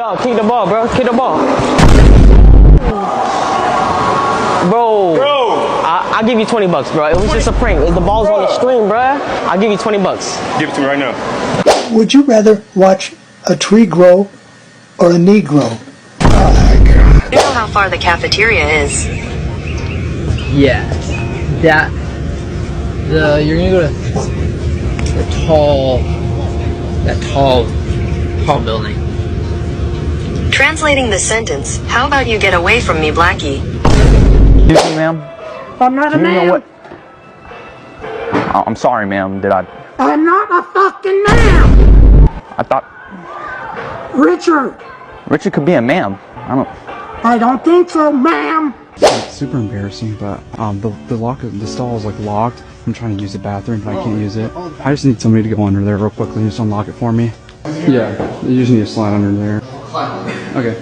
Yo, kick the ball, bro. Kick the ball. Bro. I'll give you 20 bucks, bro. It was just a prank. The ball's on the screen, bro. I'll give you 20 bucks. Give it to me right now. Would you rather watch a tree grow or a knee grow? You know how far the cafeteria is. Yeah. You're gonna go to the tall building. Translating the sentence, how about you get away from me, Blackie? Excuse me, ma'am. I'm not a Do you know man. what? Oh, I'm sorry, ma'am. I'm not a fucking man. I thought Richard, Richard could be a ma'am. I don't think so, ma'am. It's super embarrassing, but the lock of the stall is like locked. I'm trying to use the bathroom, but I can't use it. I just need somebody to go under there real quickly and just unlock it for me. Yeah, you just need to slide under there. Okay.